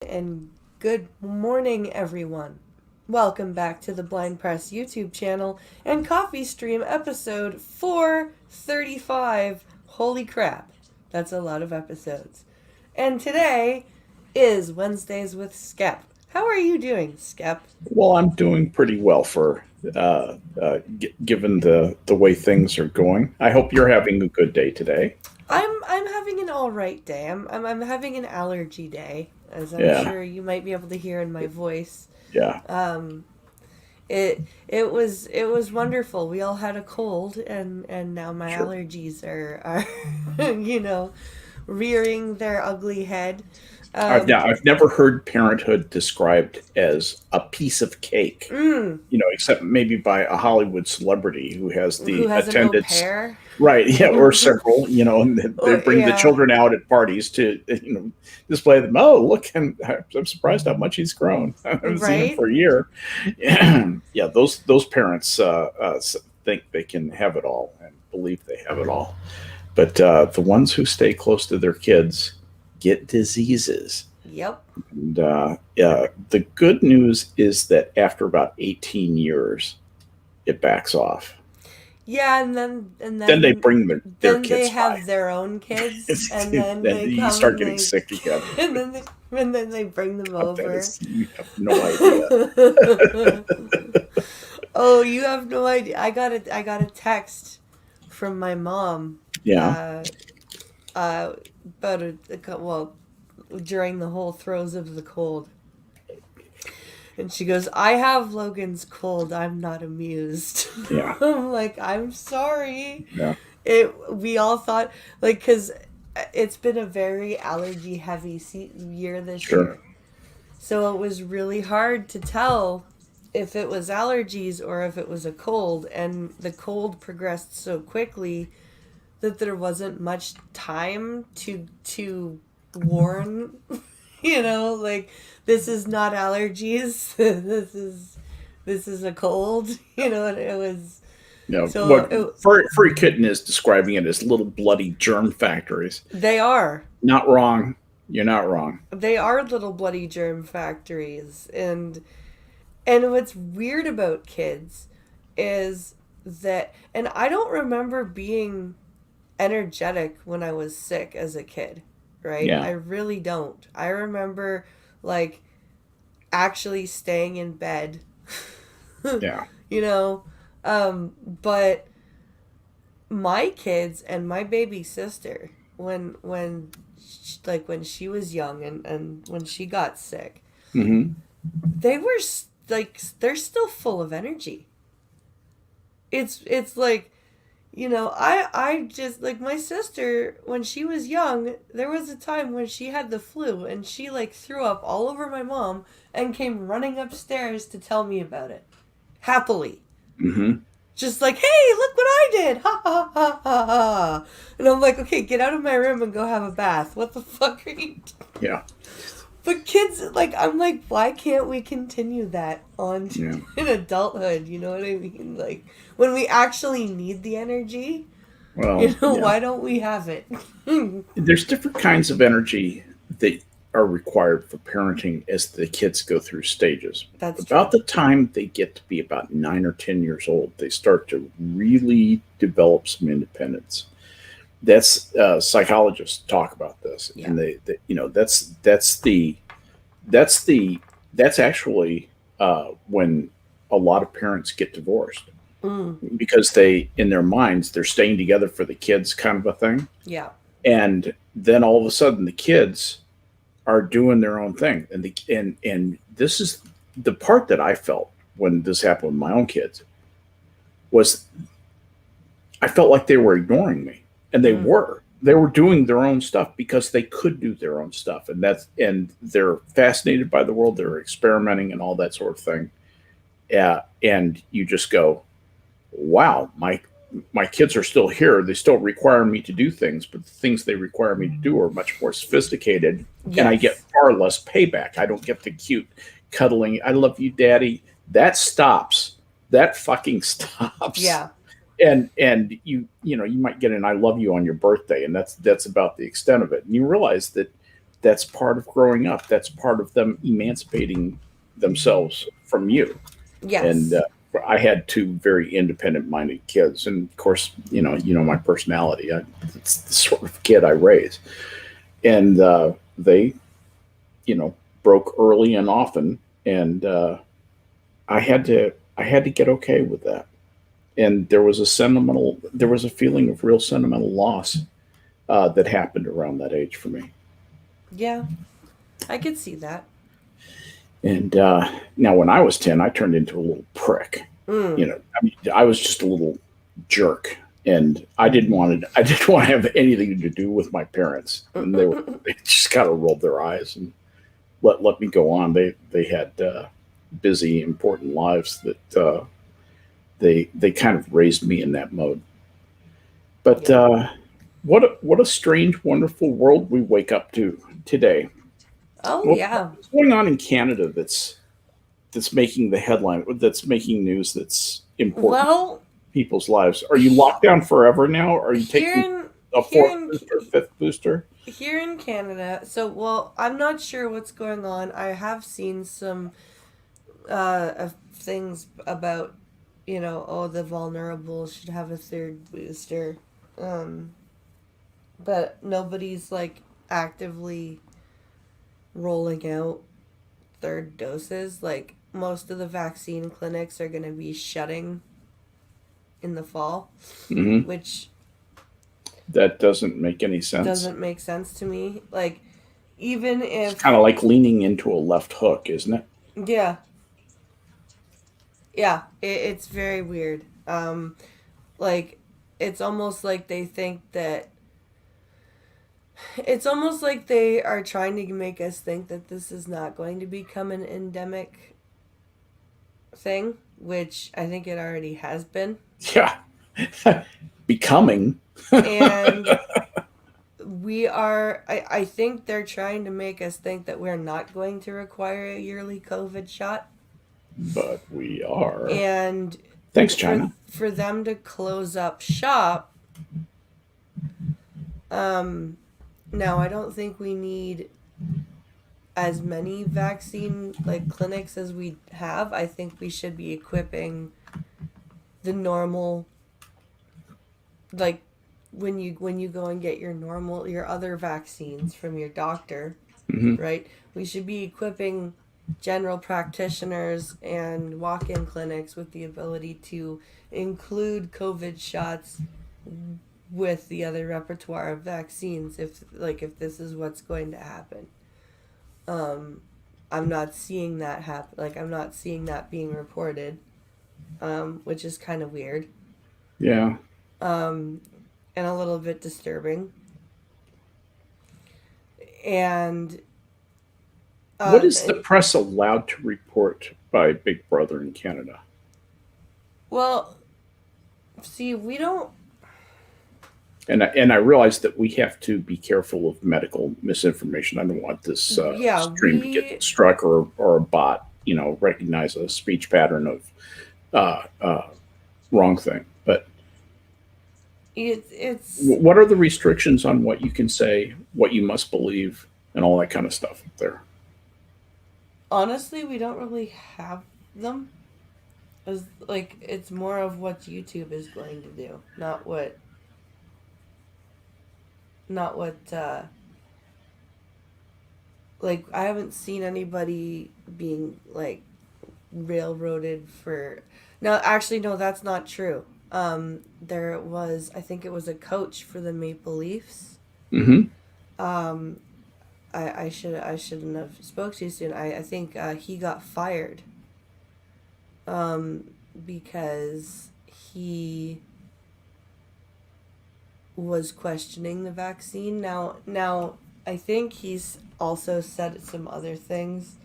And good morning, everyone. Welcome back to the Blind Press YouTube channel and Coffee Stream episode 435. Holy crap, that's a lot of episodes. And today is Wednesdays with Skep. How are you doing, Skep? Well, I'm doing pretty well for given the way things are going. I hope you're having a good day today. I'm having an all right day. I'm having an allergy day, as I'm Yeah, sure you might be able to hear in my voice. yeah, Um, it was wonderful. We all had a cold, and now my sure. allergies are rearing their ugly head. Now Um, I've never heard parenthood described as a piece of cake. mm, Except maybe by a Hollywood celebrity who has who the has an au attendants, pair? right? Yeah, or several. And they Or bring the yeah, children out at parties to display them. Oh, look! And I'm surprised how much he's grown. I haven't seen him right. for a year. Yeah, those parents think they can have it all and believe they have it all, but the ones who stay close to their kids get diseases. Yep. And the good news is that after about 18 years, it backs off. Yeah, and Then they then bring their then they kids by. have their own kids, and then Then they you come start and getting they sick again. and then they and then they bring them That over. is, you have no idea. Oh, you have no idea. I got a text from my mom Yeah. uh uh about well, during the whole throes of the cold. And she goes, "I have Logan's cold. I'm not amused." Yeah. I'm like, "I'm sorry." Yeah. We all thought, like, cuz it's been a very allergy heavy year this Sure. year. So it was really hard to tell if it was allergies or if it was a cold, and the cold progressed so quickly that there wasn't much time to warn, like, this is not allergies. This is a cold, and it was so What Furry Kitten is describing it as little bloody germ factories. they are. Not wrong. You're not wrong. They are little bloody germ factories. And what's weird about kids is that, and I don't remember being energetic when I was sick as a kid, right? Yeah. I really don't. I remember, like, actually staying in bed, Yeah. you know? But my kids and my baby sister, when she was young and when she got sick, Hmm. they were like, they're still full of energy. It's like, I just, like, my sister, when she was young, there was a time when she had the flu and she, like, threw up all over my mom and came running upstairs to tell me about it, happily, Hmm. just like, "Hey, look what I did, ha ha ha ha ha." And I'm like, "Okay, get out of my room and go have a bath. What the fuck are you?" Yeah. But kids, like, I'm like, why can't we continue that on Yeah. in adulthood? You know what I mean? Like, when we actually need the energy, Well, yeah. why don't we have it? There's different kinds of energy that are required for parenting as the kids go through stages. That's About true. the time they get to be about 9 or 10 years old, they start to really develop some independence. That's psychologists talk about this, Yeah. and that's the that's actually when a lot of parents get divorced Mm, because they, in their minds, they're staying together for the kids, kind of a thing, yeah. and then all of a sudden the kids are doing their own thing, and this is the part that I felt when this happened with my own kids was I felt like they were ignoring me, and they Mm, were. They were doing their own stuff because they could do their own stuff, and they're fascinated by the world. They're experimenting and all that sort of thing. Yeah, and you just go, "Wow, my kids are still here. They still require me to do things, but the things they require me to do are much more sophisticated, and I get yes. far less payback. I don't get the cute cuddling. I love you, daddy. That stops. That fucking stops." Yeah. And you might get an "I love you" on your birthday, and that's about the extent of it. And you realize that that's part of growing up. That's part of them emancipating themselves from you. And Yes. I had two very independent-minded kids, and of course, my personality. It's the sort of kid I raise, and they, you know, broke early and often, and I had to get okay with that. And there was a feeling of real sentimental loss that happened around that age for me. Yeah, I could see that. And now, when I was 10, I turned into a little prick. Mm. I mean, I was just a little jerk, and I didn't want to have anything to do with my parents, and they just kind of rolled their eyes and let me go on. They had busy, important lives that they kind of raised me in that mode. But Yeah. what a strange, wonderful world we wake up to today. Oh, yeah. What's going on in Canada that's making the headline, that's making news, that's important Well, in people's lives? Are you locked down forever now? Are you here taking in a here fourth in booster, fifth booster? here in Canada, so well, I'm not sure what's going on. I have seen some of things about, oh, the vulnerable should have a third booster. Um, but nobody's like actively rolling out third doses. Like most of the vaccine clinics are going to be shutting in the fall, Hmm. which That doesn't make any sense. doesn't make sense to me. Like even It's kind if of like leaning into a left hook, isn't it? yeah, yeah, it's very weird. Like it's almost like they think that it's almost like they are trying to make us think that this is not going to become an endemic thing, which I think it already has been. Yeah, becoming. And I think they're trying to make us think that we're not going to require a yearly COVID shot. But we are. And Thanks, for China. for them to close up shop, um, now I don't think we need as many vaccine like clinics as we have. I think we should be equipping the normal, like when you go and get your other vaccines from your doctor, Hmm. right? We should be equipping general practitioners and walk-in clinics with the ability to include COVID shots with the other repertoire of vaccines if this is what's going to happen. Um, I'm not seeing that happen. Like I'm not seeing that being reported, which is kind of weird, Yeah. um, and a little bit disturbing. And What is the and press allowed to report by Big Brother in Canada? well, see, we don't. And I realize that we have to be careful of medical misinformation. I don't want this Yeah, stream to get we. struck, or a bot, recognize a speech pattern of wrong thing. But It's what are the restrictions on what you can say, what you must believe, and all that kind of stuff up there? honestly we don't really have them. As like it's more of what YouTube is going to do, not what like I haven't seen anybody being like railroaded for. No, actually no, that's not true. There was, I think it was a coach for the Maple Leafs. Hmm. Um, I shouldn't have spoke too soon. I think he got fired. Um, because he was questioning the vaccine. Now I think he's also said some other things.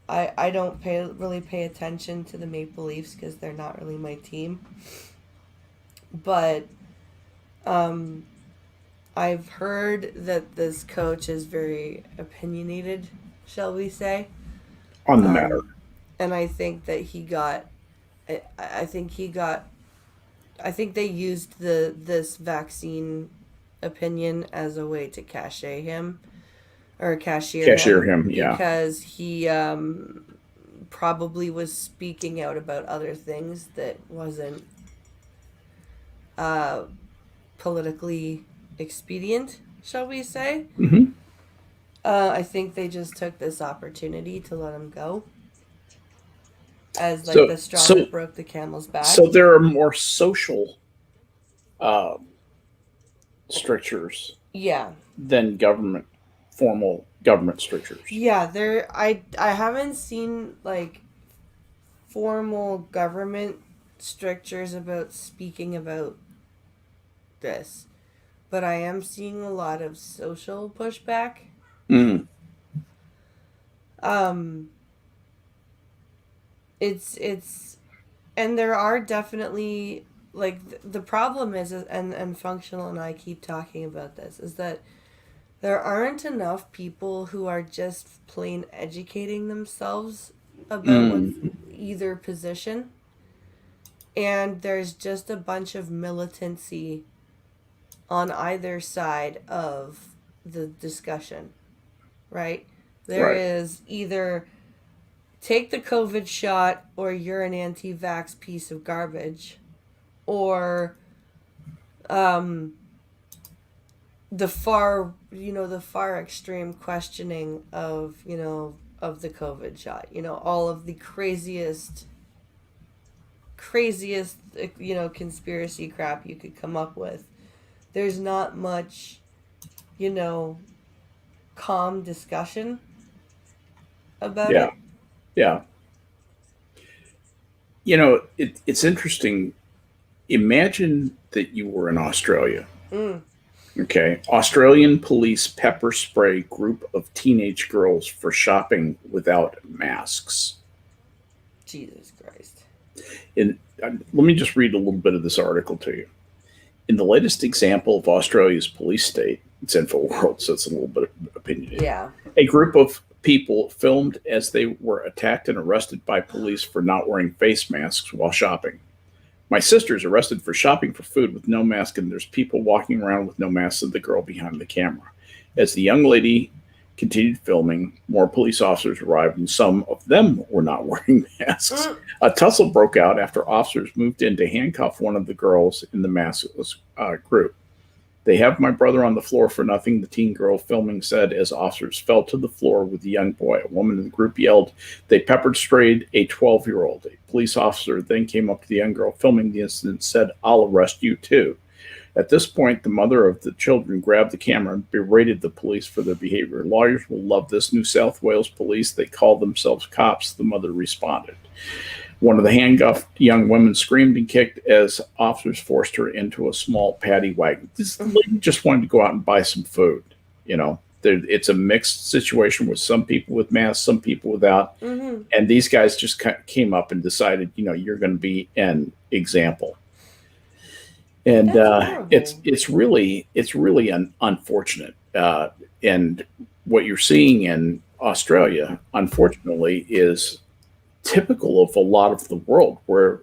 I don't really pay attention to the Maple Leafs because they're not really my team. But um, I've heard that this coach is very opinionated, shall we say? On the matter. Um, and I think that he got. I think he got. I think they used this vaccine opinion as a way to cachet him. or cashier Cashier him him, yeah. because he probably was speaking out about other things that wasn't uh, politically expedient, shall we say. Hmm. I think they just took this opportunity to let him go as like So the straw so that broke the camel's back. so there are more social uh, strictures Yeah. than formal government strictures. Yeah, I haven't seen like formal government strictures about speaking about this, but I am seeing a lot of social pushback. Mm. Um it's and there are definitely like the problem is and functional and I keep talking about this is that there aren't enough people who are just plain educating themselves about what Mm. either position, and there's just a bunch of militancy on either side of the discussion, right? There Right. is either take the COVID shot or you're an anti vax piece of garbage, or um, the far extreme questioning of, of the COVID shot, all of the craziest, conspiracy crap you could come up with. There's not much, you know, calm discussion about Yeah. it. Yeah. It's interesting. Imagine that you were in Australia. Mm, Okay. Australian police pepper spray group of teenage girls for shopping without masks. Jesus Christ. Let me just read a little bit of this article to you. In the latest example of Australia's police state, it's InfoWorld, so it's a little bit opinionated. Yeah. A group of people filmed as they were attacked and arrested by police for not wearing face masks while shopping. My sister's arrested for shopping for food with no mask, and there's people walking around with no masks, said the girl behind the camera. As the young lady continued filming, more police officers arrived, and some of them were not wearing masks. Mm. A tussle broke out after officers moved in to handcuff one of the girls in the maskless group. They have my brother on the floor for nothing, the teen girl filming said as officers fell to the floor with the young boy. A woman in the group yelled they peppered sprayed a 12-year-old. A police officer then came up to the young girl filming the incident and said, I'll arrest you too. At this point, the mother of the children grabbed the camera and berated the police for their behavior. Lawyers will love this. New South Wales police, they call themselves cops, the mother responded. One of the handcuffed young women screamed and kicked as officers forced her into a small paddy wagon. This lady just wanted to go out and buy some food. It's a mixed situation with some people with masks, some people without, Mm-hmm. and these guys just came up and decided, you're going to be an example. And That's horrible. it's really unfortunate. And what you're seeing in Australia, unfortunately, is typical of a lot of the world where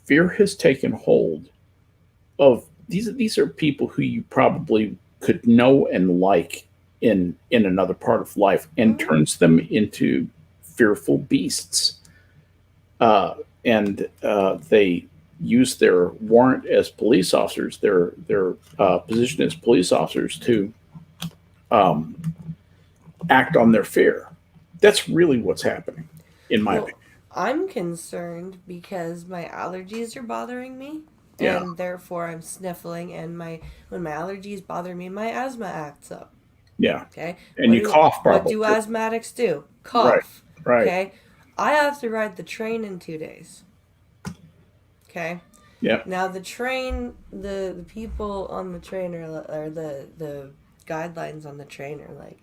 fear has taken hold of these are people who you probably could know and like in another part of life and Mm-hmm. turns them into fearful beasts and they use their warrant as police officers their position as police officers to um, act on their fear. That's really what's happening in my Well, opinion. I'm concerned because my allergies are bothering me, Yeah. and therefore I'm sniffling, and when my allergies bother me, my asthma acts up. Yeah. Okay? And you cough What probably do too. asthmatics do? Right. Cough. Right. Okay? I have to ride the train in 2 days. Okay? Yeah. Now the train, the people on the train or the guidelines on the train are like,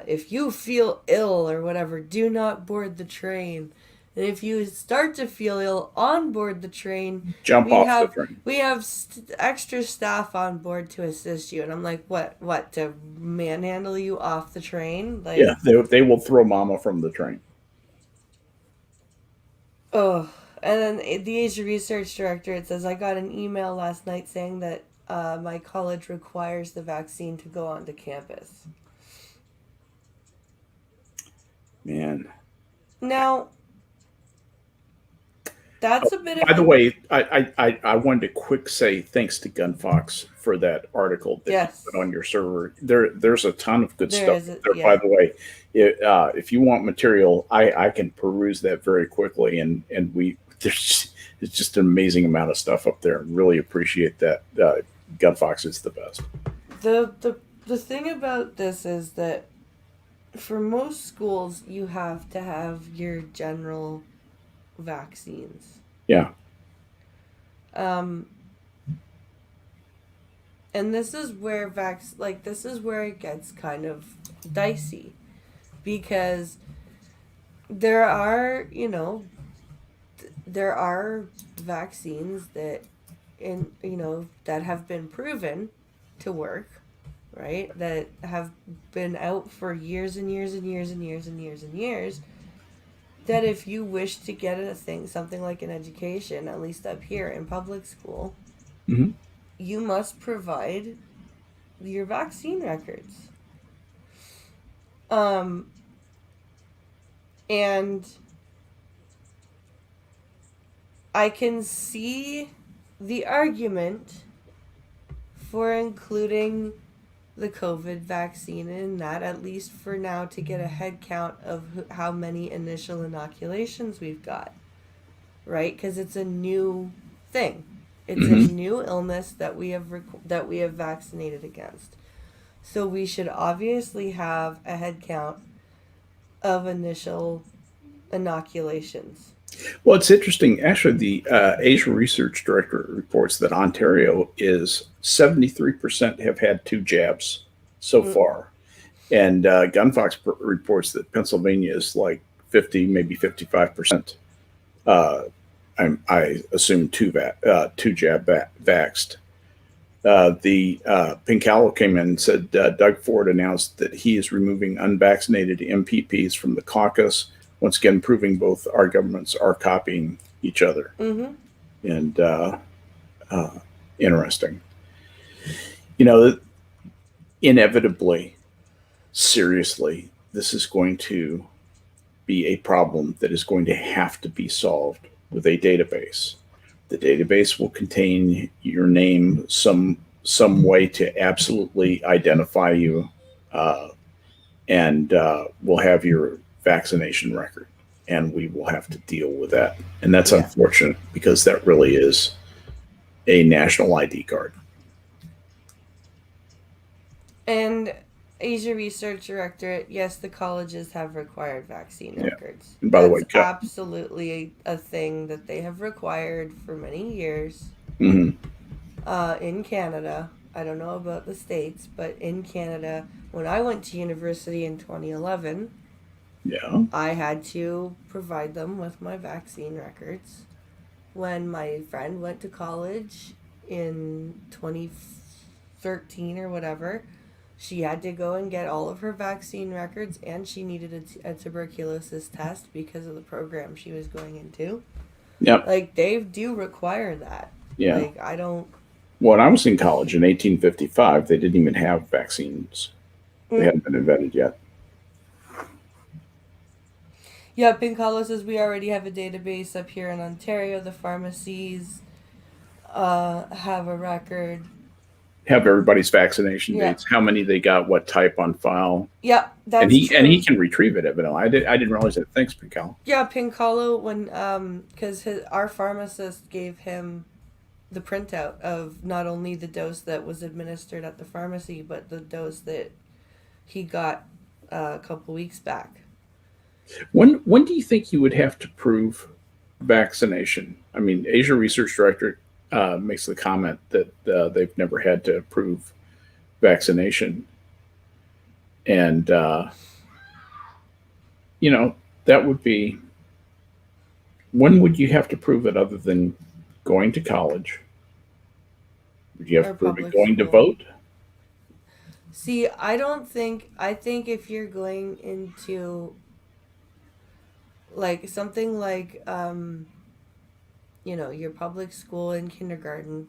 if you feel ill or whatever, do not board the train. And if you start to feel ill on board the train, Jump we off the have train. extra staff on board to assist you. And I'm like, what to manhandle you off the train? Like, Yeah. They will throw mama from the train. oh. And then the Asia Research Director, it says, I got an email last night saying that my college requires the vaccine to go onto campus. Man. Now, Oh, that's a bit by of the a way, I wanted to quick say thanks to Gunfox for that article that he put yes. on your server. There's a ton of good There stuff is up a, there. By yeah. the way, if you want material, I can peruse that very quickly, and we there's it's just an amazing amount of stuff up there. Really appreciate that. Gunfox is the best. The thing about this is that for most schools you have to have your general vaccines. Yeah. Um and this is where this is where it gets kind of dicey because there are, there are vaccines that that have been proven to work, right? That have been out for years and years and years and years and years and years. That if you wish to get something like an education, at least up here in public school, Hmm. you must provide your vaccine records. Um, and I can see the argument for including the COVID vaccine in that, at least for now, to get a head count of how many initial inoculations we've got, right? Because it's a new thing. It's a Hmm. new illness that that we have vaccinated against. So we should obviously have a head count of initial inoculations. Well, it's interesting. Actually, the Asia Research Director reports that Ontario is 73% have had two jabs so Mm, far. And Gunfox reports that Pennsylvania is like 50, maybe 55%. Uh, I assume two jab vaxxed. The Pincalo came in and said Doug Ford announced that he is removing unvaccinated MPPs from the caucus, once again proving both our governments are copying each other. mm-hmm. And uh, interesting. You know, inevitably, seriously, this is going to be a problem that is going to have to be solved with a database. The database will contain your name, some way to absolutely identify you, uh, and we'll have your vaccination record, and we will have to deal with that. And that's Yeah. unfortunate because that really is a national ID card. And Asia Research Directorate, yes, the colleges have required vaccine Yeah. records. And by the way, That's absolutely a thing that they have required for many years mm-hmm. in Canada. I don't know about the States, but in Canada, when I went to university in 2011, Yeah. I had to provide them with my vaccine records. When my friend went to college in 2013 or whatever, she had to go and get all of her vaccine records, and she needed a tuberculosis test because of the program she was going into. Yep. Like, they do require that. Yeah. Like, I don't. When I was in college in 1855, they didn't even have vaccines. They Mm. hadn't been invented yet. Yeah, Pincalo says we already have a database up here in Ontario. The pharmacies have a record. Have everybody's vaccination Yeah. dates, how many they got, what type on file, Yeah, and that's he true. can retrieve it. Evidently, I didn't realize that. Thanks, Pical. Yeah, Pincalo, when because our pharmacist gave him the printout of not only the dose that was administered at the pharmacy, but the dose that he got a couple weeks back. When do you think you would have to prove vaccination? I mean, Asia Research Director makes the comment that they've never had to prove vaccination, and you know that would be when would you have to prove it other than going to college? Would you have Or to prove it public going to school. vote? See, I don't think. I think if you're going into like something like your public school and kindergarten,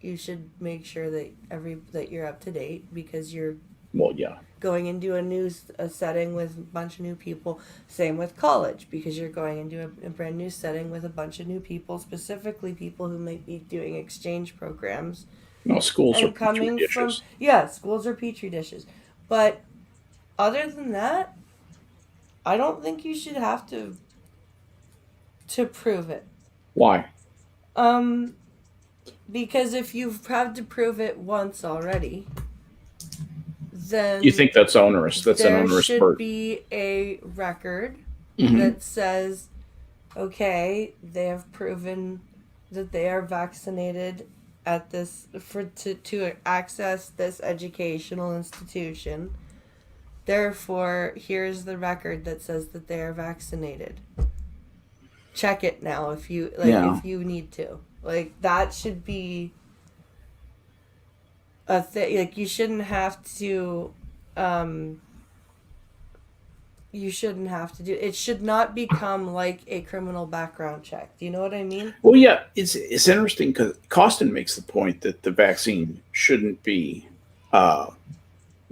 you should make sure that you're up to date because you're Well, yeah. Going into a setting with a bunch of new people. Same with college, because you're going into a brand new setting with a bunch of new people, specifically people who might be doing exchange programs No, schools are and petri coming from, dishes. yeah, schools are petri dishes. But other than that, I don't think you should have to prove it. Why? Um, because if you've had to prove it once already, You then think that's onerous? That's an there onerous should burden. be a record Hmm. that says, okay, they have proven that they are vaccinated at this to access this educational institution. Therefore, here's the record that says that they are vaccinated. Check it now if you like, Yeah. if you need to. Like, that should be a thing. Like, um you shouldn't have to do it. Should not become like a criminal background check. Do you know what I mean? Well, yeah, it's interesting because Costin makes the point that the vaccine shouldn't be uh,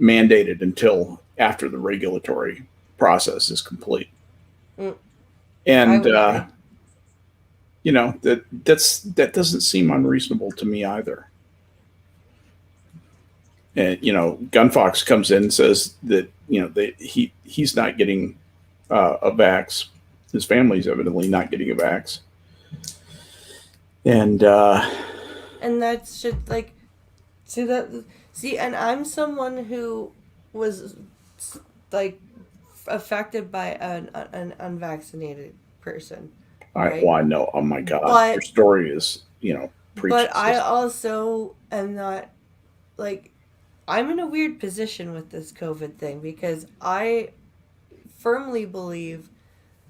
mandated until after the regulatory process is complete, Mm, I and would agree. that doesn't seem unreasonable to me either. And Gunfox comes in and says that he's not getting a vax. His family's evidently not getting a vax, and And that should, like, see that, see, and I'm someone who was, like, affected by an unvaccinated person, right? I know. Oh my God, your But story is but I preaches. also am not, like, I'm in a weird position with this COVID thing because I firmly believe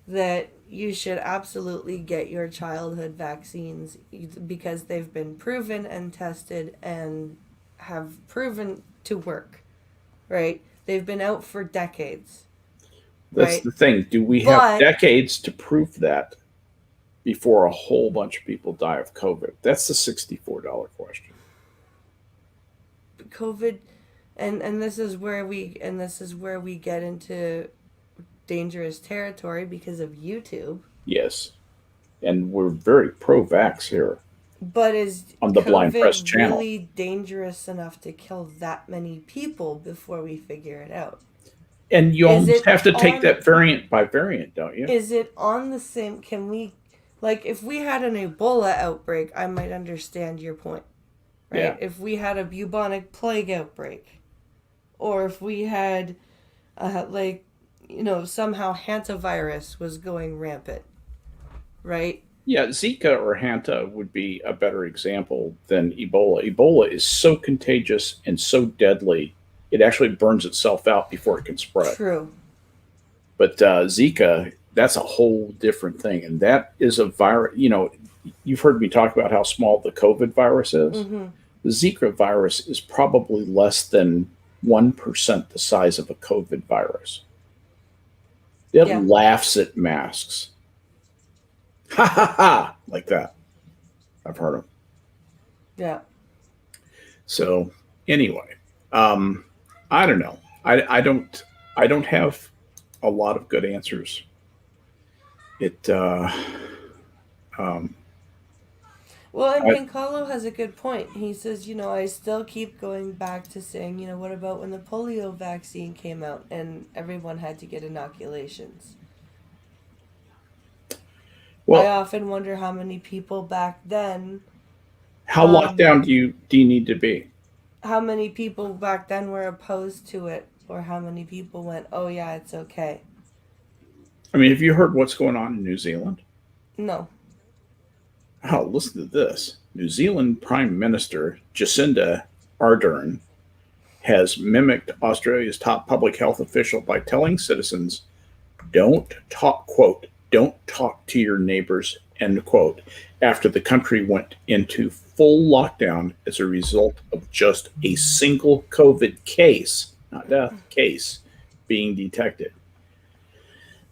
that you should absolutely get your childhood vaccines because they've been proven and tested and have proven to work, right? They've been out for decades, That's right? the thing. Do we have But decades to prove that before a whole bunch of people die of COVID? That's the $64 question. COVID, and this is where we get into dangerous territory because of YouTube. Yes. And we're very pro vax here But is on the Blind Press COVID channel. really dangerous enough to kill that many people before we figure it out? And you Is almost it have to take on that variant by variant, don't you? is it on the same, can we, like, if we had an Ebola outbreak, I might understand your point, right? Yeah. If we had a bubonic plague outbreak, or if we had like, somehow hantavirus was going rampant, right? Yeah, Zika or Hanta would be a better example than Ebola. Ebola is so contagious and so deadly, it actually burns itself out before it can spread. True. But Zika, that's a whole different thing. And that is a virus. You've heard me talk about how small the COVID virus is. Mm-hmm. The Zika virus is probably less than 1% the size of a COVID virus. It Yeah. laughs at masks. Ha ha ha, like that. I've heard them. Yeah. So anyway, um, I don't know. I don't have a lot of good answers. It um, Well, and I, Pincalo has a good point. He says, I still keep going back to saying, what about when the polio vaccine came out and everyone had to get inoculations? I well, often wonder how many people back then, how locked um, down do you need to be? were opposed to it, or how many people went, oh yeah, it's okay. I mean, have you heard what's going on in New Zealand? No. Oh, listen to this. New Zealand Prime Minister Jacinda Ardern has mimicked Australia's top public health official by telling citizens, don't talk, quote, don't talk to your neighbors, end quote, after the country went into full lockdown as a result of just a single COVID case, not death, case being detected.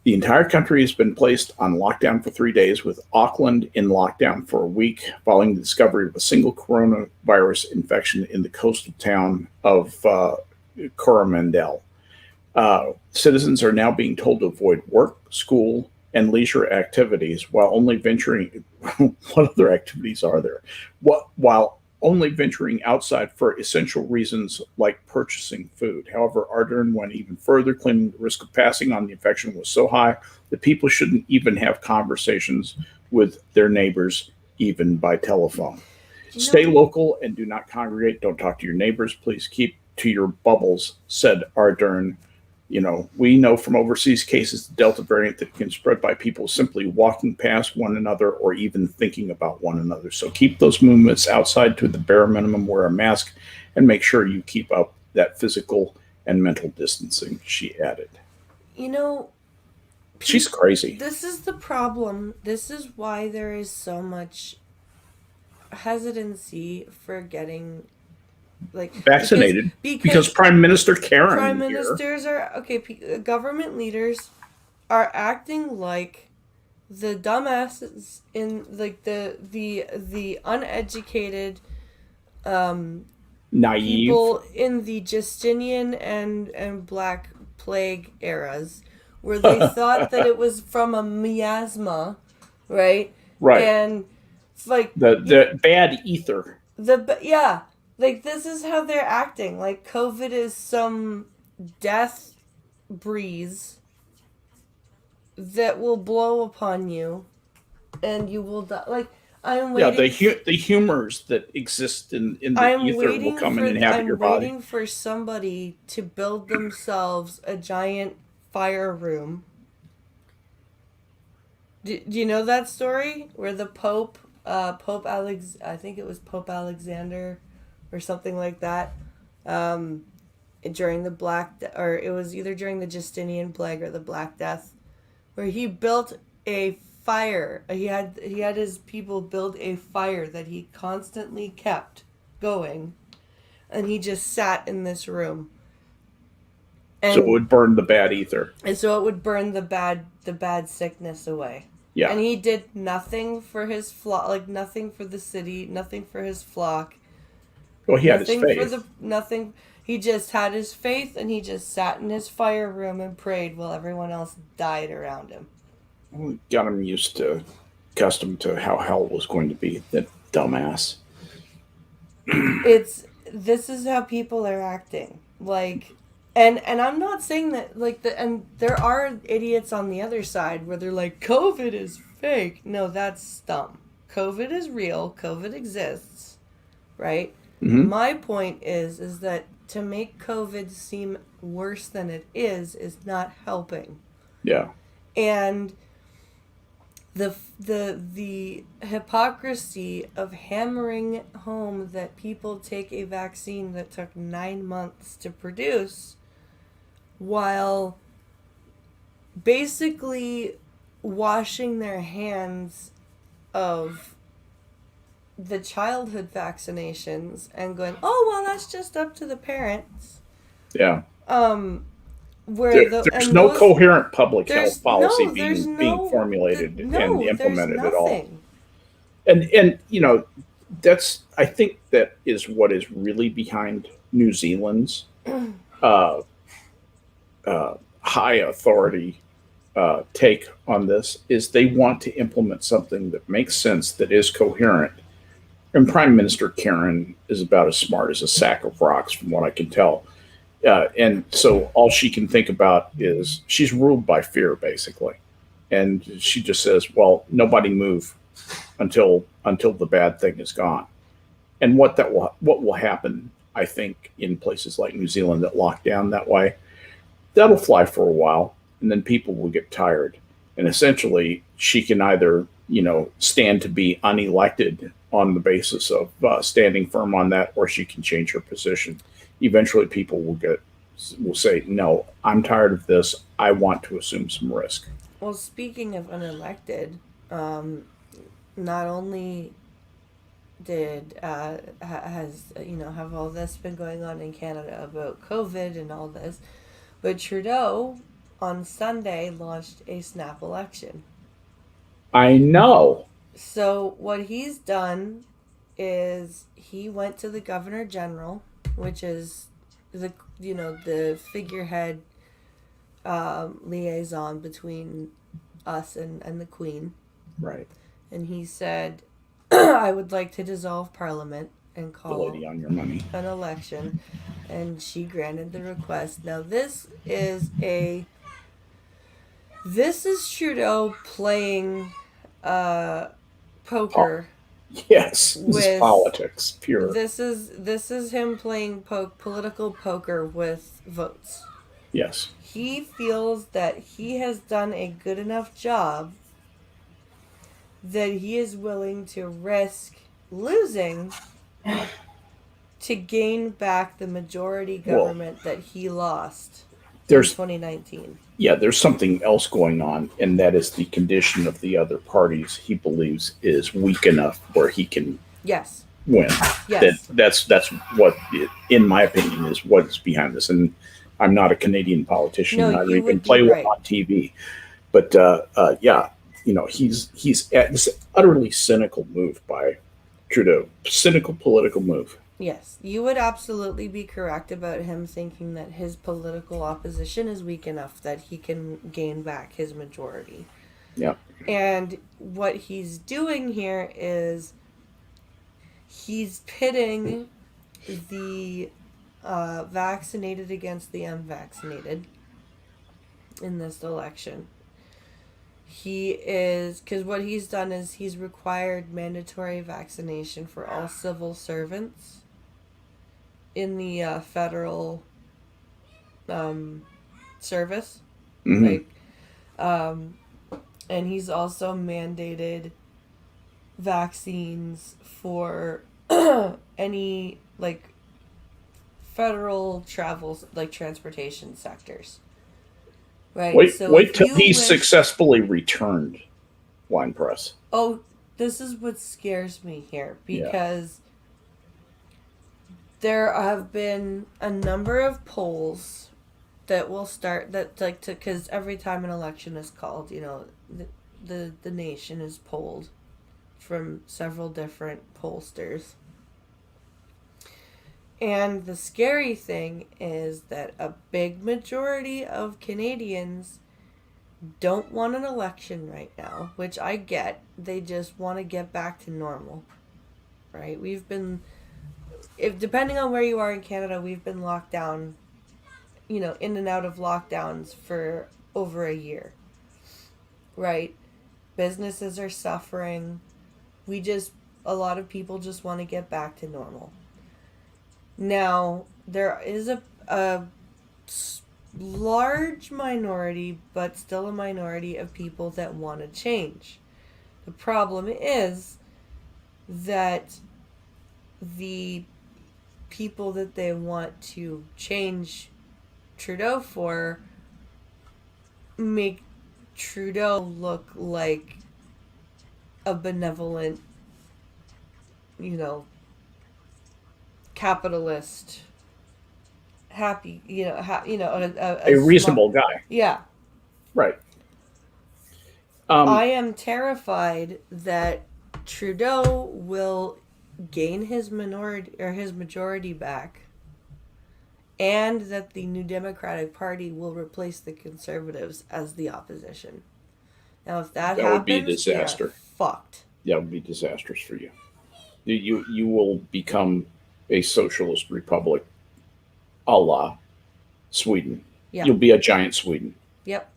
The entire country has been placed on lockdown for 3 days, with Auckland in lockdown for a week following the discovery of a single coronavirus infection in the coastal town of Coromandel. Citizens are now being told to avoid work, school, and leisure activities while only venturing. What other activities are there? While only venturing outside for essential reasons like purchasing food. However, Ardern went even further, claiming the risk of passing on the infection was so high that people shouldn't even have conversations with their neighbors, even by telephone. You Stay know, local and do not congregate. Don't talk to your neighbors. Please keep to your bubbles, said Ardern. We know from overseas cases the Delta variant that can spread by people simply walking past one another or even thinking about one another. So keep those movements outside to the bare minimum, wear a mask, and make sure you keep up that physical and mental distancing, she added. you know, She's crazy. this is the problem. This is why there is so much hesitancy for getting, like, Vaccinated because because Prime Minister prime Karen here. ministers are okay. Government leaders are acting like the dumbasses in, like, the uneducated Naive. people in the Justinian and Black Plague eras, where they thought that it was from a miasma, right? Right. And like The bad ether. yeah, like, this is how they're acting. Like, COVID is some death breeze that will blow upon you, and you will die. Like, I'm Yeah, waiting. the humors that exist in the I'm ether will waiting come for and inhabit your I'm body. waiting for somebody to build themselves a giant fire room. Do you know that story where the Pope, I think it was Pope Alexander, or something like that, um, during the or it was either during the Justinian plague or the Black Death, where he built a fire. He had his people build a fire that he constantly kept going, and he just sat in this room, So it and would burn the bad ether. so it would burn the bad sickness away. Yeah. And he did nothing for his flock, like, nothing for the city, nothing for his flock, Well, he had his nothing for faith. the nothing. He just had his faith, and he just sat in his fire room and prayed while everyone else died around him. Got him accustomed to how hell was going to be. That dumbass. This is how people are acting, like, and I'm not saying that, like, and there are idiots on the other side where they're like, COVID is fake. No, that's dumb. COVID is real. COVID exists, right? Hmm. My point is that to make COVID seem worse than it is not helping. Yeah. And the hypocrisy of hammering home that people take a vaccine that took 9 months to produce, while basically washing their hands of the childhood vaccinations and going, oh, well, that's just up to the parents. Yeah. um where There, the there's and no those coherent public health there's policy no there's being no formulated and no there's implemented at all. nothing. And that's, I think that is what is really behind New Zealand's uh, high authority take on this is they want to implement something that makes sense, that is coherent. And Prime Minister Karen is about as smart as a sack of rocks, from what I can tell. And so all she can think about is she's ruled by fear, basically. And she just says, "Well, nobody move until the bad thing is gone." And what will happen, I think, in places like New Zealand that lock down that way, that'll fly for a while, and then people will get tired. And essentially, she can either stand to be unelected on the basis of standing firm on that, or she can change her position. Eventually, people will say, "No, I'm tired of this. I want to assume some risk." Well, speaking of unelected, um not only did has have all this been going on in Canada about COVID and all this, but Trudeau on Sunday launched a snap election. I know. So what he's done is he went to the Governor General, which is the the figurehead liaison between us and the Queen. Right. And he said, I would like to dissolve Parliament and The call lady on your money. an election. And she granted the request. Now, this is Trudeau playing poker Yes, this is with politics, pure. this is him playing political poker with votes. Yes. He feels that he has done a good enough job that he is willing to risk losing to gain back the majority government that he lost in There's 2019. there's something else going on, and that is the condition of the other parties he believes is weak enough where he can Yes. win. Yes. That's what, in my opinion, is what's behind this. And I'm not a Canadian politician. No, I you even would be play right. one on TV. But he's at this utterly cynical move by Trudeau. Cynical political move. Yes, you would absolutely be correct about him thinking that his political opposition is weak enough that he can gain back his majority. Yeah. And what he's doing here is he's pitting the vaccinated against the unvaccinated in this election. Because what he's done is he's required mandatory vaccination for all civil servants in the federal service, Mm-hmm. right? And he's also mandated vaccines for any federal travels, transportation sectors, right? Wait till he's successfully returned, Wine Press. Oh, this is what scares me here because there have been a number of polls that will start because every time an election is called, the nation is polled from several different pollsters. And the scary thing is that a big majority of Canadians don't want an election right now, which I get. They just want to get back to normal, right? Depending on where you are in Canada, we've been locked down, in and out of lockdowns for over a year, right? Businesses are suffering. A lot of people just want to get back to normal. Now, there is a large minority, but still a minority of people that want to change. The problem is that the people that they want to change Trudeau for make Trudeau look like a benevolent, capitalist, happy, A reasonable guy. Yeah. Right. I am terrified that Trudeau will gain his majority back, and that the New Democratic Party will replace the Conservatives as the opposition. Now, if that happens, would be a disaster. We are fucked. That would be disastrous for you. You will become a socialist republic, a la Sweden. Yeah. You'll be a giant Sweden. Yep.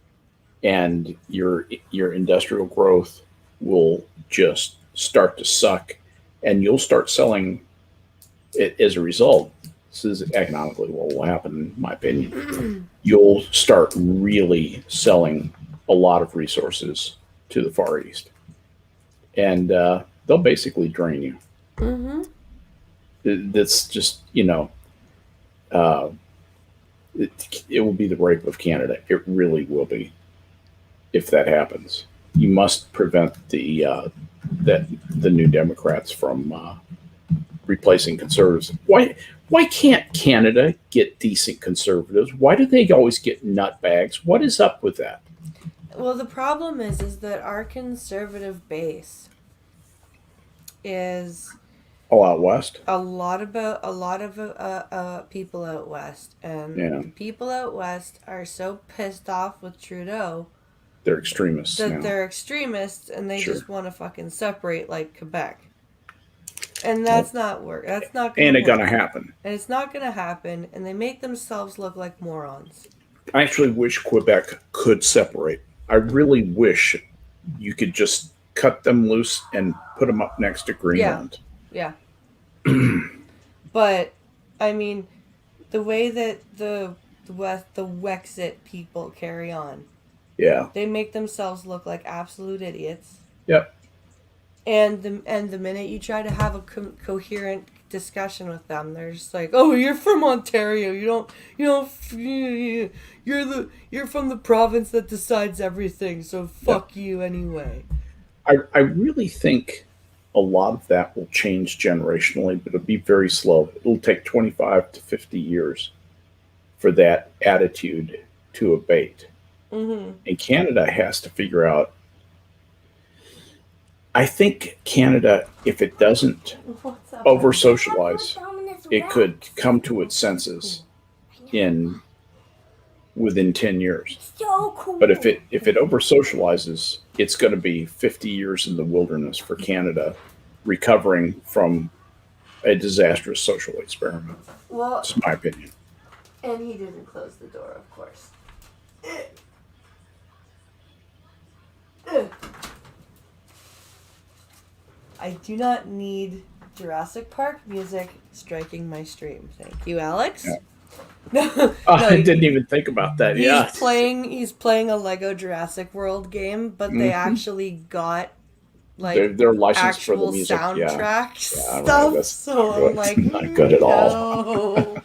And your industrial growth will just start to suck, and you'll start selling it as a result. This is economically what will happen, in my opinion. You'll start really selling a lot of resources to the Far East, and they'll basically drain you. Mm-hmm. That's just, it will be the rape of Canada. It really will be. If that happens, you must prevent the New Democrats from replacing conservatives. Why can't Canada get decent conservatives? Why do they always get nutbags? What is up with that? Well, the problem is that our conservative base is all out west. A lot of people out west, and Yeah, people out west are so pissed off with Trudeau they're extremists that now. they're extremists and they Sure. just want to fucking separate like Quebec. And Well, that's not work. That's not ain't gonna it work. gonna happen? And it's not gonna happen. And they make themselves look like morons. I actually wish Quebec could separate. I really wish you could just cut them loose and put them up next to Yeah, Greenland. yeah. But I mean, the way that the Wexit people carry on, Yeah. they make themselves look like absolute idiots. Yep. And the minute you try to have a coherent discussion with them, they're just like, "Oh, you're from Ontario. You're from the province that decides everything. So fuck you anyway." I really think a lot of that will change generationally, but it'll be very slow. It'll take 25 to 50 years for that attitude to abate. Mm-hmm. And Canada has to figure out. I think Canada, if it doesn't over socialize, it could come to its senses in within 10 years. So cool. But if it over socializes, it's going to be 50 years in the wilderness for Canada, recovering from a disastrous social experiment. Well, That's my opinion. and he didn't close the door, of course. I do not need Jurassic Park music striking my stream. Thank you, Alex. Yeah. No, I didn't even think about that. Yeah. He's playing a Lego Jurassic World game, but they actually got like They're licensed for the actual music. Yeah. soundtrack Yeah, right, stuff. that's So good. I'm like, Not good at all. no.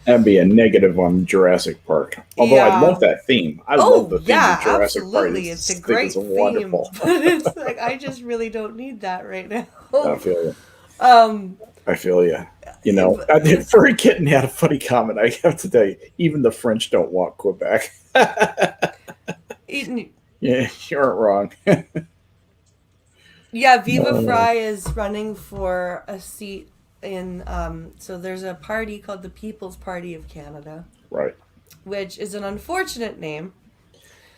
That'd be a negative on Jurassic Park. Although I Yeah. love that theme. I love the theme of Jurassic Park. absolutely. It's a think great it's theme, wonderful. but it's like I just really don't need that right now. I feel you. Um, I feel you. You know, Furry Kitten had a funny comment. I have to tell you, even the French don't want Quebec. Yeah, you aren't wrong. Yeah, Viva Fry is running for a seat in. So there's a party called the People's Party of Canada, Right. which is an unfortunate name.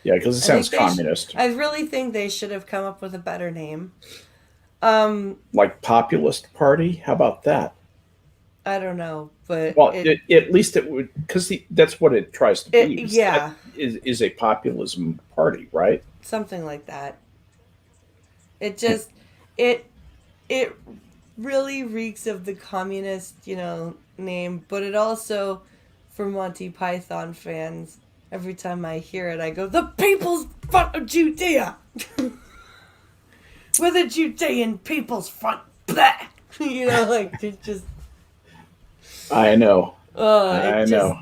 Yeah, because it sounds communist. I really think they should have come up with a better name. Like Populist Party? How about that? I don't know, but Well, at least it would, because that's what it tries to be. yeah, is a populism party, right? something like that. It just it really reeks of the communist, name, but it also, for Monty Python fans, every time I hear it, I go, "The People's Front of Judea." We're the Judean People's Front. Blah! Like it just. I know. I know.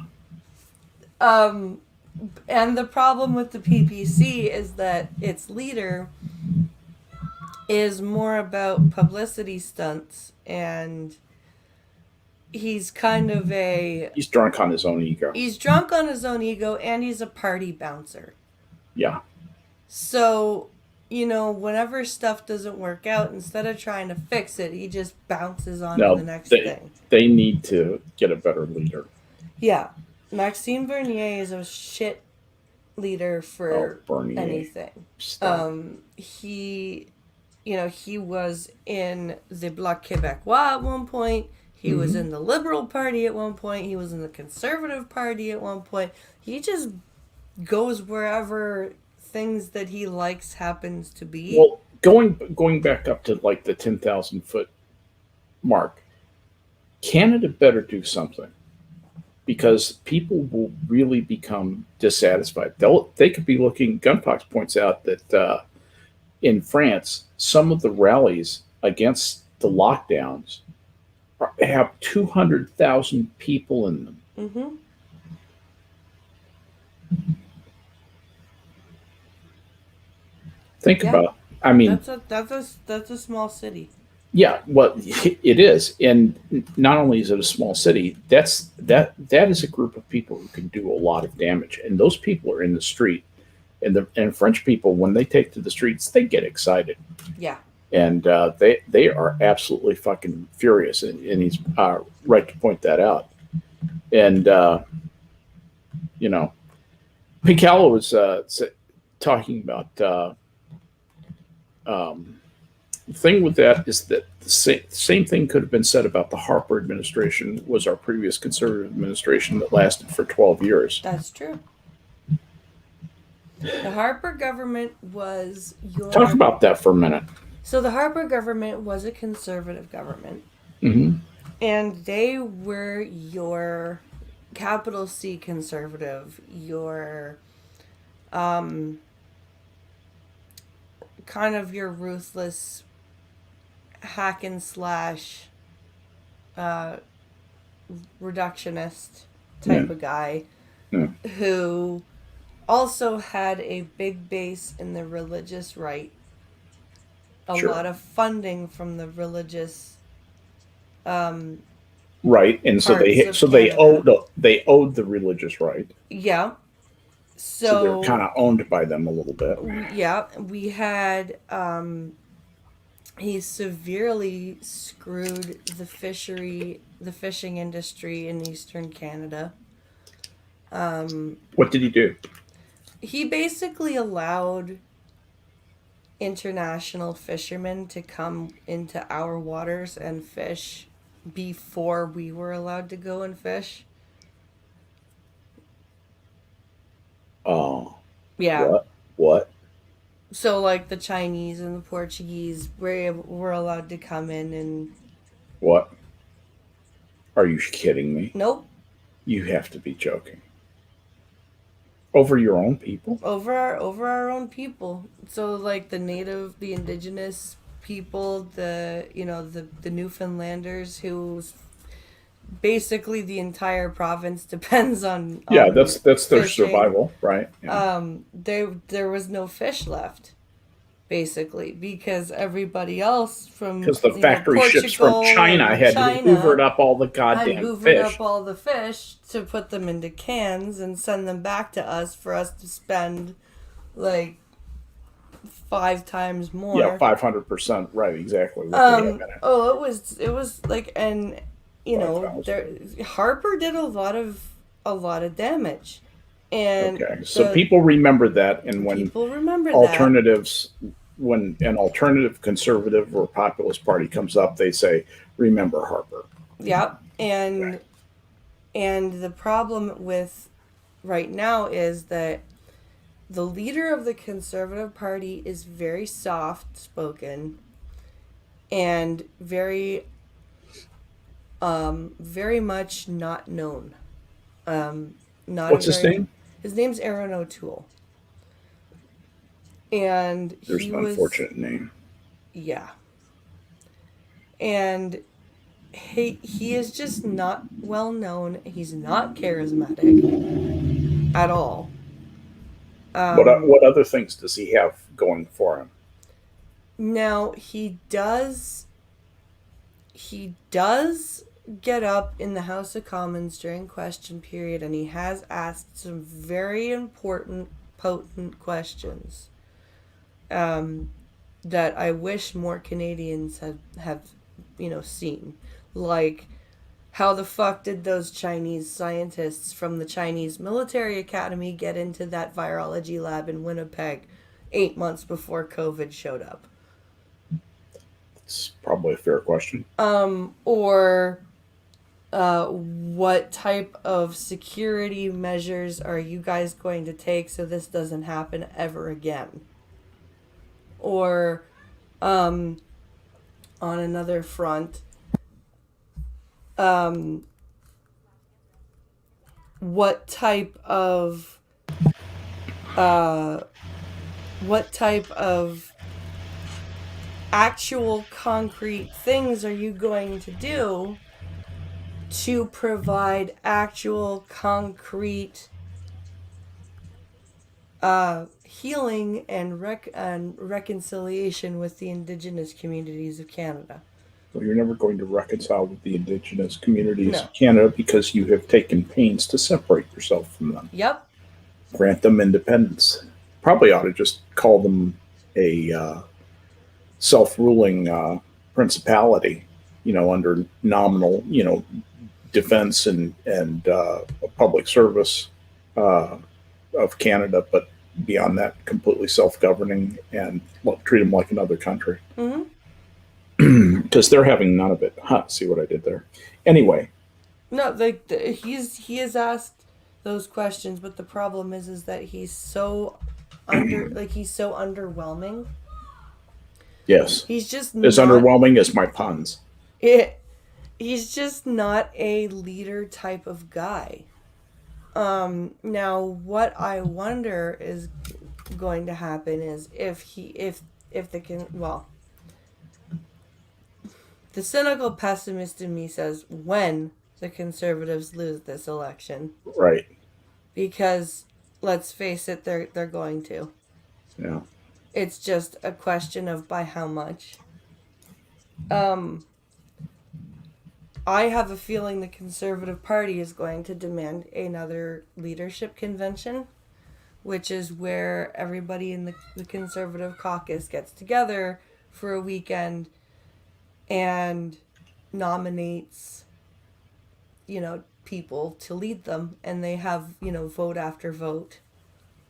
And the problem with the PPC is that its leader is more about publicity stunts, and he's kind of He's drunk on his own ego. He's drunk on his own ego, and he's a party bouncer. Yeah. So, whenever stuff doesn't work out, instead of trying to fix it, he just bounces on to the next thing. They need to get a better leader. Yeah. Maxime Bernier is a shit leader for anything. He was in the Bloc Québécois at one point. He was in the Liberal Party at one point. He was in the Conservative Party at one point. He just goes wherever things that he likes happens to be. Well, going back up to like the 10,000-foot mark, Canada better do something, because people will really become dissatisfied. They could be looking. Gunpox points out that in France, some of the rallies against the lockdowns have 200,000 people in them. Mm-hmm. Think about. I mean, that's a small city. Yeah, well, it is, and not only is it a small city, that is a group of people who can do a lot of damage, and those people are in the street, and French people, when they take to the streets, they get excited. Yeah. and they are absolutely fucking furious, and he's right to point that out. And you know, Picallo was talking about the thing with that is that the same thing could have been said about the Harper administration. Was our previous conservative administration that lasted for 12 years. That's true. The Harper government was your. Talk about that for a minute. So the Harper government was a conservative government. Mm-hmm. And they were your capital C conservative, your kind of your ruthless hack and slash reductionist type of guy who also had a big base in the religious right, a lot of funding from the religious right, and so they owed the religious right. Yeah. So they're kind of owned by them a little bit. Yeah, we had he severely screwed the fishing industry in eastern Canada. What did he do? He basically allowed international fishermen to come into our waters and fish before we were allowed to go and fish. Oh. Yeah. What? So, like, the Chinese and the Portuguese were allowed to come in and... What? Are you kidding me? Nope. You have to be joking. Over your own people? Over our own people. So, like, the indigenous people, the Newfoundlanders, who's basically the entire province depends on that's their fishing. Survival, right? Yeah. There was no fish left, basically, because everybody else because the factory ships from China had hoovered up all the goddamn fish. Hoovered up all the fish to put them into cans and send them back to us for us to spend like 5 times more. Yeah, 500%. Right, exactly. It was like, and you know, Harper did a lot of damage. And so people remember that, and when alternatives, when an alternative conservative or populist party comes up, they say, "Remember Harper." Yep, and the problem with right now is that the leader of the Conservative Party is very soft-spoken and very much not known. What's his name? His name's Aaron O'Toole. And there's an unfortunate name. Yeah. And he is just not well known. He's not charismatic at all. What other things does he have going for him? Now, he does get up in the House of Commons during question period, and he has asked some very important, potent questions that I wish more Canadians have seen. Like, how the fuck did those Chinese scientists from the Chinese Military Academy get into that virology lab in Winnipeg 8 months before COVID showed up? It's probably a fair question. Or what type of security measures are you guys going to take so this doesn't happen ever again? Or on another front, what type of actual concrete things are you going to do to provide actual concrete healing and reconciliation with the Indigenous communities of Canada? So you're never going to reconcile with the Indigenous communities of Canada because you have taken pains to separate yourself from them. Yep. Grant them independence. Probably ought to just call them a self-ruling principality, under nominal, defense and public service uh, of Canada, but beyond that, completely self-governing and treat them like another country Mm-hmm. because they're having none of it. See what I did there? Anyway, No, he has asked those questions, but the problem is that he's so he's so underwhelming. yes, He's just as not underwhelming as my puns. it. He's just not a leader type of guy. Now what I wonder is going to happen is if the can well the cynical pessimist in me says when the conservatives lose this election, Right. because let's face it, they're going to. Yeah. It's just a question of by how much. Um, I have a feeling the Conservative Party is going to demand another leadership convention, which is where everybody in the Conservative caucus gets together for a weekend and nominates, people to lead them. And they have, vote after vote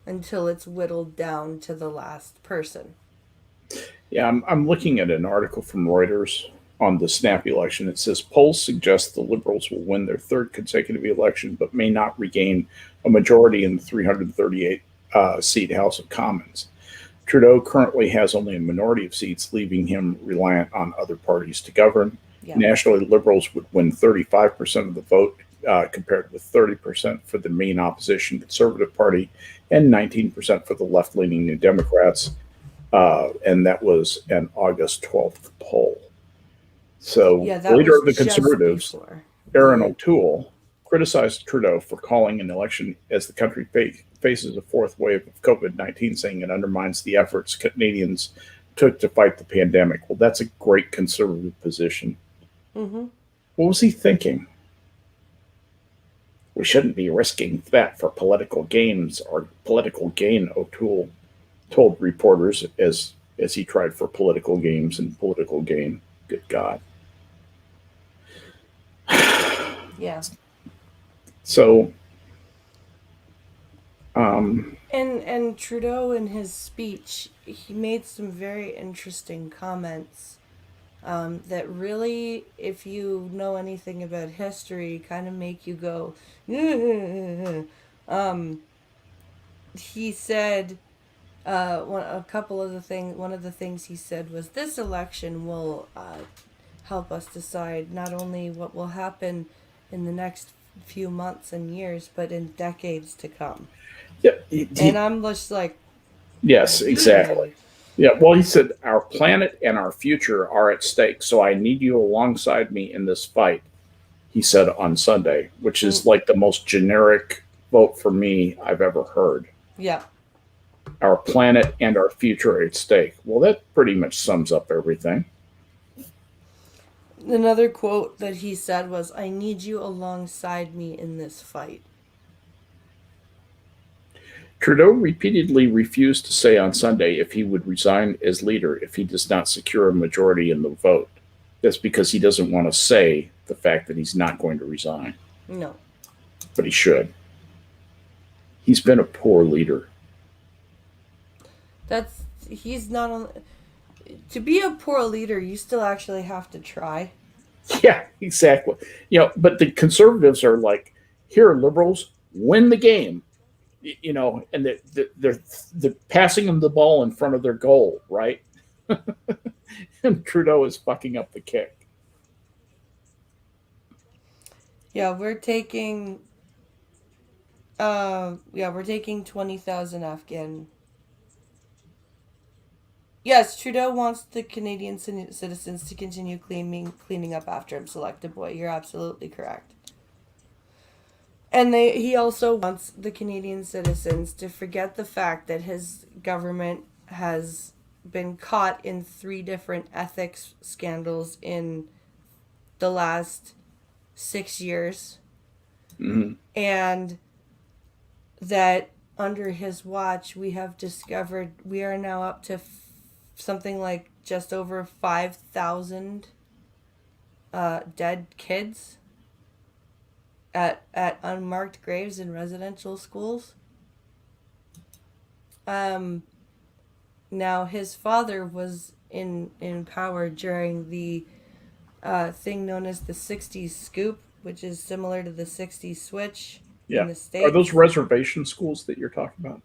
until it's whittled down to the last person. Yeah, I'm looking at an article from Reuters on the snap election. It says polls suggest the Liberals will win their third consecutive election, but may not regain a majority in the 338 seat House of Commons. Trudeau currently has only a minority of seats, leaving him reliant on other parties to govern. Yeah. Nationally, Liberals would win 35% of the vote, compared with 30% for the main opposition Conservative Party and 19% for the left leaning New Democrats. And that was an August 12th poll. So, Yeah, the that leader was of the just Conservatives, before. Erin O'Toole, criticized Trudeau for calling an election as the country faces a fourth wave of COVID-19, saying it undermines the efforts Canadians took to fight the pandemic. Well, that's a great conservative position. Mm-hmm. What was he thinking? We shouldn't be risking that for political gains or political gain, O'Toole told reporters as he tried for political games and political gain. Good God. Yeah. So, And Trudeau in his speech, he made some very interesting comments, that really, if you know anything about history, kind of make you go. um, he said, one of the things he said was, this election will help us decide not only what will happen in the next few months and years, but in decades to come. yeah, And I'm just like, yes, exactly. Yeah, well, he said, our planet and our future are at stake, so I need you alongside me in this fight, he said on Sunday, which is like the most generic vote for me I've ever heard. yeah. Our planet and our future are at stake. Well, that pretty much sums up everything. Another quote that he said was, I need you alongside me in this fight. Trudeau repeatedly refused to say on Sunday if he would resign as leader if he does not secure a majority in the vote. That's because he doesn't want to say the fact that he's not going to resign, No. but he should. He's been a poor leader. He's not on. To be a poor leader, you still actually have to try. Yeah, exactly. But the conservatives are like, here, liberals, win the game. And they're passing them the ball in front of their goal, right? And Trudeau is fucking up the kick. Yeah, we're taking 20,000 Afghan. Yes, Trudeau wants the Canadian citizens to continue cleaning up after him. Selected boy, you're absolutely correct. And he also wants the Canadian citizens to forget the fact that his government has been caught in 3 different ethics scandals in the last 6 years. Mm-hmm. And that under his watch, we have discovered we are now up to something like just over 5,000 dead kids at unmarked graves in residential schools. Um, Now his father was in power during the thing known as the '60s scoop, which is similar to the '60s switch in Yeah. the Are those states. reservation schools that you're talking about?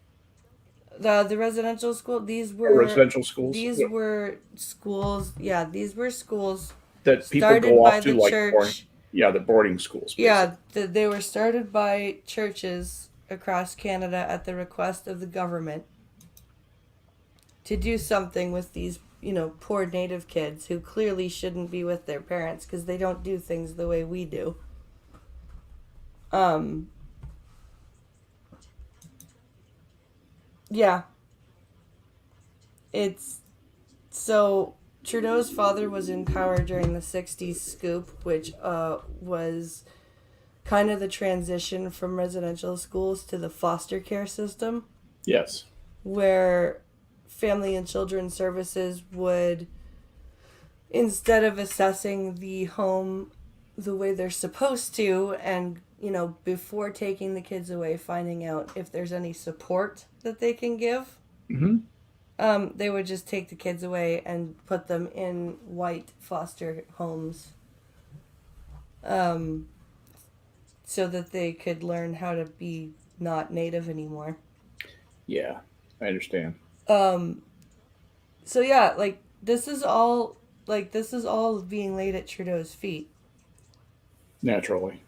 The residential school, Or residential schools these were schools. Yeah, these were schools that people started go by off the to, like boarding? church. Yeah, the boarding schools, Yeah, basically. they were started by churches across Canada at the request of the government to do something with these, poor native kids who clearly shouldn't be with their parents because they don't do things the way we do. Um, yeah, it's so Trudeau's father was in power during the '60s scoop, which was kind of the transition from residential schools to the foster care system, Yes. where family and children services would, instead of assessing the home the way they're supposed to, and before taking the kids away, finding out if there's any support that they can give, Hmm. they would just take the kids away and put them in white foster homes, um, so that they could learn how to be not native anymore. Yeah, I understand. Um, so yeah, this is all being laid at Trudeau's feet. Naturally.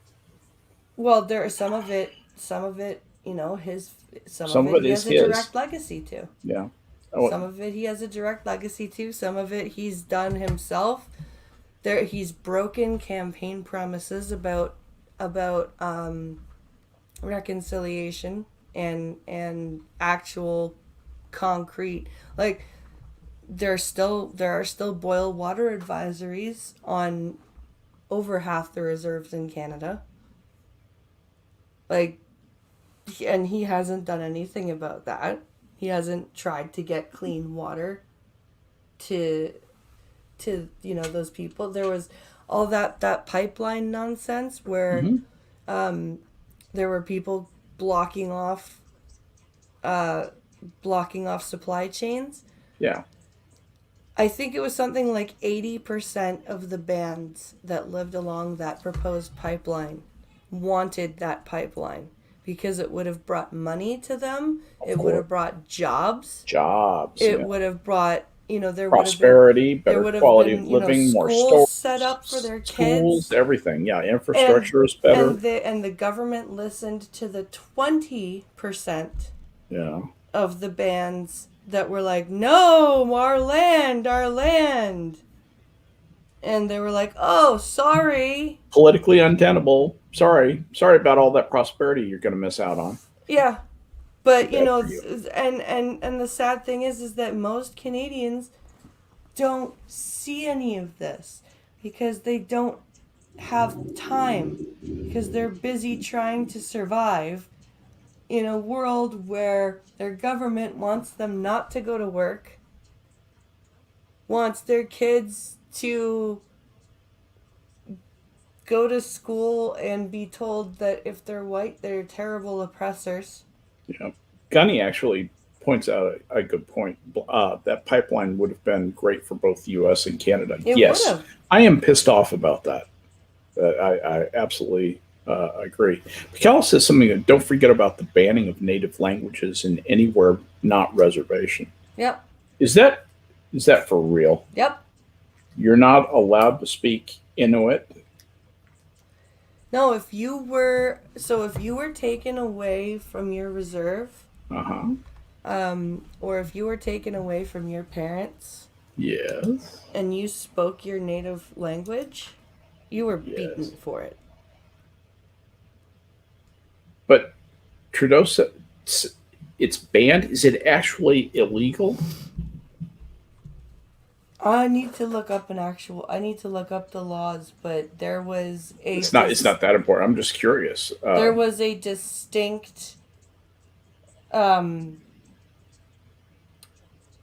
Well, there are some of it, his some of Some of it it he is has a his. direct legacy to. Yeah. Oh, Some of it he has a direct legacy to. Some of it he's done himself. He's broken campaign promises about reconciliation and actual concrete, like there are still boil water advisories on over half the reserves in Canada. Like, and he hasn't done anything about that. He hasn't tried to get clean water to those people. There was all that pipeline nonsense where hmm. um, there were people blocking off uh, blocking off supply chains. Yeah. I think it was something like 80% of the bands that lived along that proposed pipeline wanted that pipeline because it would have brought money to them, Of it would course. have brought jobs, Jobs. it Yeah. would have brought, Prosperity, there better would have quality of been, living, more schools set up for stores, their schools, kids. everything. Yeah, And infrastructure is better. the government listened to the 20% Yeah. of the bands that were like, "No, our land, our land." And they were like, "Oh, sorry." Politically untenable. Sorry about all that prosperity you're going to miss out on. Yeah. Too But, bad for you. and the sad thing is that most Canadians don't see any of this because they don't have time, because they're busy trying to survive in a world where their government wants them not to go to work, wants their kids to go to school and be told that if they're white, they're terrible oppressors. Yeah. Gunny actually points out a good point. That pipeline would have been great for both the U.S. and Canada. It would Yes, have. I am pissed off about that. I absolutely agree. Cal says something that don't forget about the banning of native languages in anywhere not reservation. Yep. Is that for real? Yep. You're not allowed to speak Inuit. No, if you were taken away from your reserve, Uh huh. or if you were taken away from your parents Yes. and you spoke your native language, you were Yes. beaten for it. But Trudeau said it's banned. Is it actually illegal? I need to look up the laws, but It's not that important. I'm just curious. there was a distinct um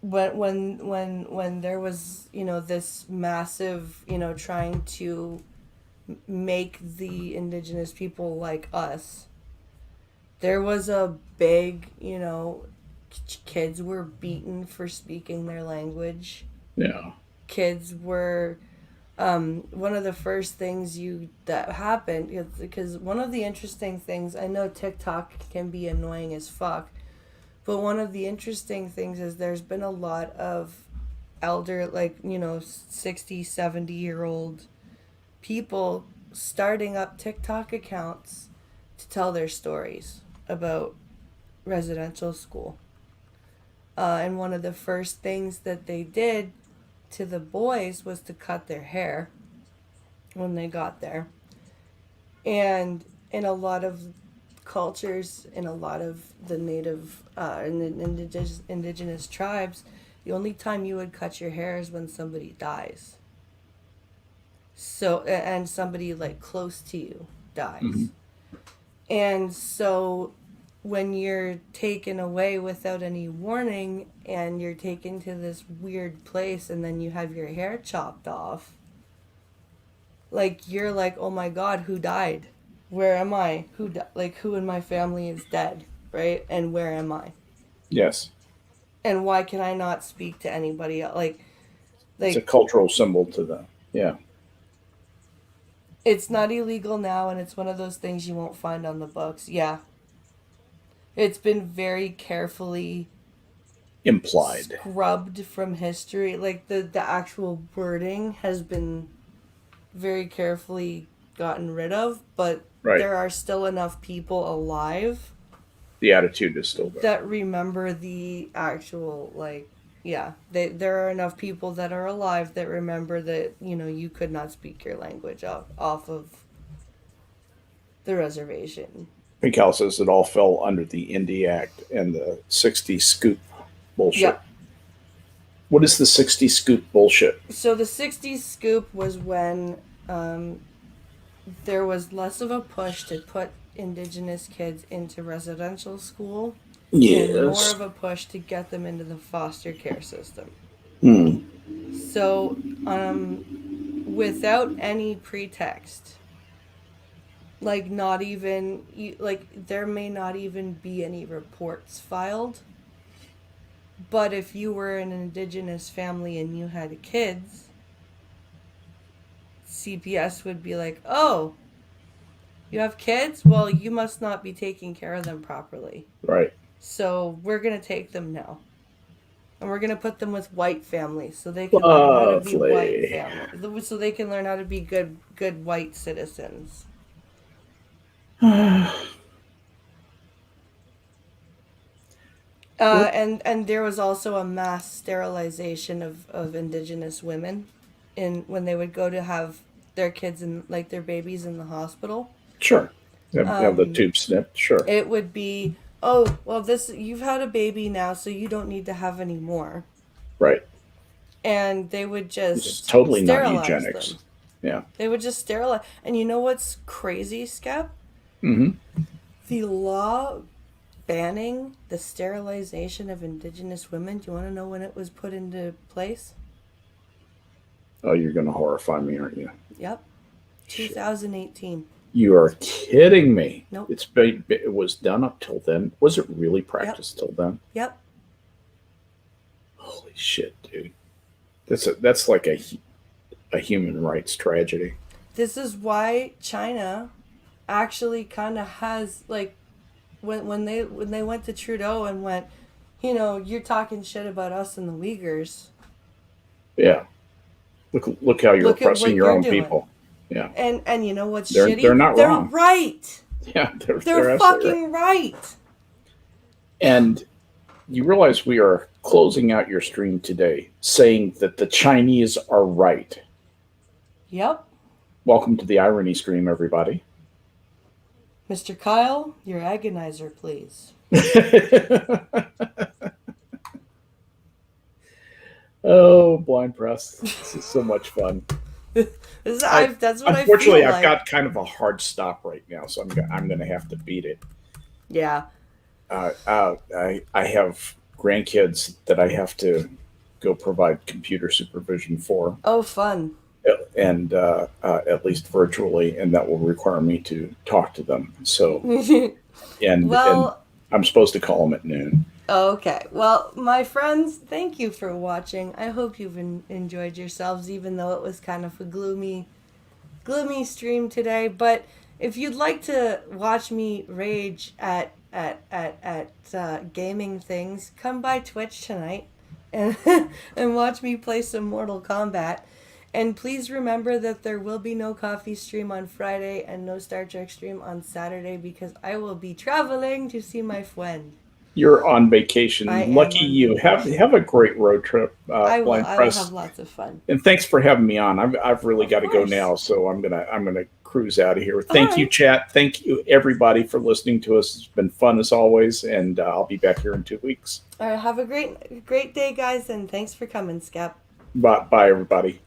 when there was, this massive, trying to make the indigenous people like us, there was a big, kids were beaten for speaking their language. Yeah. Kids were, one of the first things you that happened, because one of the interesting things, I know TikTok can be annoying as fuck, but one of the interesting things is there's been a lot of elder, like, 60, 70-year-old people starting up TikTok accounts to tell their stories about residential school. And one of the first things that they did to the boys was to cut their hair when they got there. And in a lot of cultures, in a lot of the native and the indigenous tribes, the only time you would cut your hair is when somebody dies. So, and somebody like close to you Mm-hmm. dies. And so when you're taken away without any warning and you're taken to this weird place and then you have your hair chopped off, like you're like, oh my god, who died? Where am I? Who in my family is dead, right? And where am I? Yes. And why can I not speak to anybody else? It's a Like cultural symbol to them. Yeah. it's not illegal now, and it's one of those things you won't find on the books. Yeah, it's been very carefully Implied. scrubbed from history. Like the actual wording has been very carefully gotten rid of, but Right. there are still enough people alive The attitude is still there. that remember the actual, like, yeah, there are enough people that are alive that remember that, you could not speak your language off of the reservation. Mikal says it all fell under the Indie Act and the 60 scoop bullshit. Yep. What is the 60 scoop bullshit? So the 60s scoop was when there was less of a push to put indigenous kids into residential school and more Yes. of a push to get them into the foster care system. Hmm. So, without any pretext, like not even like there may not even be any reports filed, but if you were an indigenous family and you had kids, CPS would be like, "Oh, you have kids? Well, you must not be taking care of them properly. Right. So we're going to take them now. And we're going to put them with white families so they can learn how to be white Lovely. families. So they can learn how to be good white citizens." What? And there was also a mass sterilization of indigenous women in when they would go to have their kids and like their babies in the hospital. Sure. Have the tube snipped. Sure. It would be, oh, well, this you've had a baby now, so you don't need to have any more. Right. And they would This is just totally not sterilize eugenics. them. Yeah. They would just sterilize. And you know what's crazy, Skep? Mm-hmm. The law banning the sterilization of indigenous women, do you want to know when it was put into place? Oh, you're going to horrify me, aren't you? Yep. Shit. 2018. You are kidding me. Nope. It was done up till then. Was it really practiced till then? Yep. Holy shit, dude. That's like a human rights tragedy. This is why China actually kind of has like when they went to Trudeau and went, you're talking shit about us and the Uyghurs. Yeah. Look how you're Look at what oppressing your you're own doing. people. Yeah. And you know what's They're- shitty? they're not They're wrong. right. Yeah, they're They're absolutely fucking right. And you realize we are closing out your stream today saying that the Chinese are right. Yep. Welcome to the irony stream, everybody. Mr. Kyle, your agonizer, please. Oh, blind press. This is so much fun. That's what I Unfortunately, feel I've like. got kind of a hard stop right now, so I'm going to have to beat it. Yeah. I have grandkids that I have to go provide computer supervision for, Oh, fun. and at least virtually, and that will require me to talk to them. So, and Well, I'm supposed to call them at noon. okay. Well, my friends, thank you for watching. I hope you've enjoyed yourselves, even though it was kind of a gloomy stream today. But if you'd like to watch me rage at gaming things, come by Twitch tonight and and watch me play some Mortal Kombat. And please remember that there will be no coffee stream on Friday and no Star Trek stream on Saturday because I will be traveling to see my friend. You're on I vacation. am Lucky on you. vacation. Have a great road trip, I will. Blind I will have Press. lots of fun. And thanks for having me on. I've really Of got to go course. now, so I'm gonna cruise out of here. All Thank you, right. chat. Thank you, everybody, for listening to us. It's been fun as always, and I'll be back here in 2 weeks. All right. Have a great day, guys, and thanks for coming, Skep. Bye, everybody.